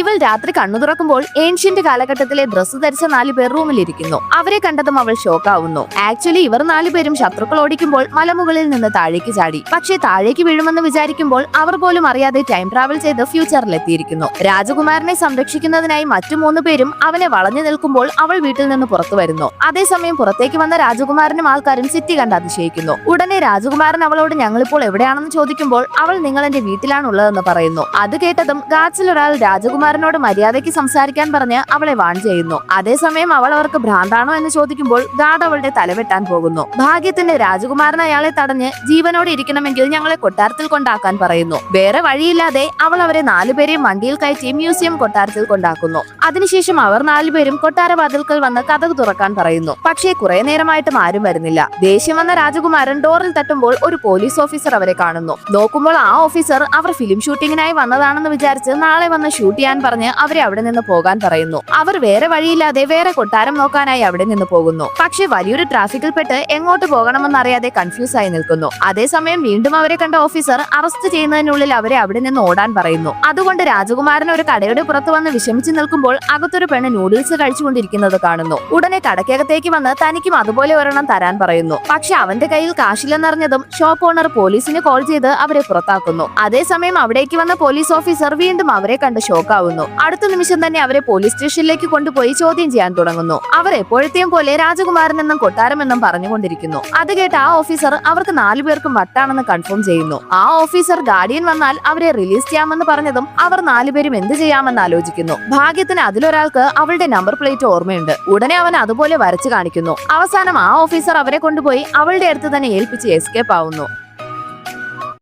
ഇവൾ രാത്രി കണ്ണു തുറക്കുമ്പോൾ ഏൻഷ്യന്റ് കാലഘട്ടത്തിലെ ഡ്രസ്സ് ധരിച്ച 4 പേർ റൂമിലിരിക്കുന്നു. അവരെ കണ്ടതും അവൾ ഷോക്കാവുന്നു. ആക്ച്വലി ഇവർ 4 പേരും ശത്രുക്കൾ ഓടിക്കുമ്പോൾ മലമുകളിൽ നിന്ന് താഴേക്ക് ചാടി. പക്ഷേ താഴേക്ക് വീഴുമെന്ന് വിചാരിക്കുമ്പോൾ അവർ പോലും അറിയാതെ ടൈം ട്രാവൽ ചെയ്ത് ഫ്യൂച്ചറിലെത്തിയിരിക്കുന്നു. രാജകുമാരനെ സംരക്ഷിക്കുന്നതിനായി മറ്റു 3 പേരും അവനെ വളഞ്ഞു നിൽക്കുമ്പോൾ അവൾ വീട്ടിൽ നിന്ന് പുറത്തു വരുന്നു. അതേസമയം പുറത്തേക്ക് വന്ന രാജകുമാരനും ആൾക്കാരും സിറ്റി കണ്ട് അതിശയിക്കുന്നു. ഉടനെ രാജകുമാരൻ അവളോട് ഞങ്ങളിപ്പോൾ എവിടെയാണെന്ന് ചോദിക്കുമ്പോൾ അവൾ നിങ്ങൾ എന്റെ വീട്ടിലാണുള്ളതെന്ന് പറയുന്നു. അത് കേട്ടതും ഗാർഡ്സിൽ ഒരാൾ രാജകുമാരനോട് മര്യാദയ്ക്ക് സംസാരിക്കാൻ പറഞ്ഞ് അവളെ വാൺ ചെയ്യുന്നു. അതേസമയം അവൾ അവർക്ക് ഭ്രാന്താണോ എന്ന് ചോദിക്കുമ്പോൾ ഗാർഡ് അവളുടെ തലവെട്ടാൻ പോകുന്നു. ഭാഗ്യത്തിന് രാജകുമാരൻ അയാളെ തടഞ്ഞ് ജീവനോടെ ഇരിക്കണമെങ്കിൽ ഞങ്ങളെ കൊട്ടാരത്തിൽ കൊണ്ടാക്കാൻ പറയുന്നു. വേറെ വഴിയില്ലാതെ അവൾ അവരെ 4 പേരെയും വണ്ടിയിൽ കയറ്റി മ്യൂസിയം കൊട്ടാരത്തിൽ കൊണ്ടാക്കുന്നു. അതിനുശേഷം അവർ 4 പേരും കൊട്ടാര വാതിൽക്കൽ വന്ന് കതക് തുറക്കാൻ പറയുന്നു. പക്ഷേ കുറെ നേരമായിട്ടും ആരും വരുന്നില്ല. ദേഷ്യം വന്ന രാജകുമാരൻ ഡോറിൽ തട്ടുമ്പോൾ ഒരു പോലീസ് ഓഫീസർ അവരെ കാണുന്നു. നോക്കുമ്പോൾ ആ ഓഫീസർ അവർ ഫിലിം ഷൂട്ടിങ്ങിനായി വന്നതാണെന്ന് വിചാരിച്ച് നാളെ വന്ന് ഷൂട്ട് ചെയ്യാൻ പറഞ്ഞ് അവരെ അവിടെ നിന്ന് പോകാൻ പറയുന്നു. അവർ വേറെ വഴിയില്ലാതെ വേറെ കൊട്ടാരം നോക്കാനായി അവിടെ നിന്ന് പോകുന്നു. പക്ഷേ വലിയൊരു ട്രാഫിക്കിൽ പെട്ട് എങ്ങോട്ട് പോകണമെന്നറിയാതെ കൺഫ്യൂസ് ആയി നിൽക്കുന്നു. അതേസമയം വീണ്ടും അവരെ കണ്ട ഓഫീസർ അറസ്റ്റ് ചെയ്യുന്നതിനുള്ളിൽ അവരെ അവിടെ നിന്ന് ഓടാൻ പറയുന്നു. അതുകൊണ്ട് രാജകുമാരൻ ഒരു കടയുടെ പുറത്ത് വന്ന് വിഷമിച്ച് നിൽക്കുമ്പോൾ അകത്തൊരു പെണ്ണ് നൂഡിൽസ് കഴിച്ചുകൊണ്ടിരിക്കുന്നത് കാണുന്നു. ഉടനെ കടക്കകത്തേക്ക് വന്ന് തനിക്കും അതുപോലെ ഒരെണ്ണം തരാൻ പറയുന്നു. പക്ഷെ അവന്റെ കയ്യിൽ കാശില്ലെന്നറിഞ്ഞതും ഷോപ്പ് ഓണർ പോലീസിന് കോൾ ചെയ്ത് അവരെ പുറത്താക്കുന്നു. അതേസമയം അവിടേക്ക് വന്ന പോലീസ് ഓഫീസർ വീണ്ടും അവരെ കണ്ട് ഷോക്കാവുന്നു. അടുത്ത നിമിഷം തന്നെ അവരെ പോലീസ് സ്റ്റേഷനിലേക്ക് കൊണ്ടുപോയി ചോദ്യം ചെയ്യാൻ തുടങ്ങുന്നു. അവർ എപ്പോഴത്തെയും പോലെ രാജകുമാരനെന്നും കൊട്ടാരമെന്നും പറഞ്ഞുകൊണ്ടിരിക്കുന്നു. അത് കേട്ട് ആ ഓഫീസർ അവർക്ക് 4 പേർക്കും വട്ടാണെന്ന് കൺഫേം ചെയ്യുന്നു. ആ ഓഫീസർ ഗാർഡിയൻ വന്നാൽ അവരെ റിലീസ് ചെയ്യാമെന്ന് പറഞ്ഞതും അവർ 4 പേരും എന്ത് ചെയ്യാമെന്ന് ആലോചിക്കുന്നു. ഭാഗ്യത്തിന് അതിലൊരാൾക്ക് അവളുടെ നമ്പർ പ്ലേറ്റ് ഓർമ്മയുണ്ട്. ഉടനെ അവൻ അതുപോലെ വരച്ചു കാണിക്കുന്നു. അവസാനം ആ ഓഫീസർ അവരെ കൊണ്ടുപോയി അവളുടെ അടുത്ത് തന്നെ ഏൽപ്പിച്ച് എസ്കേപ്പ് ആവുന്നു.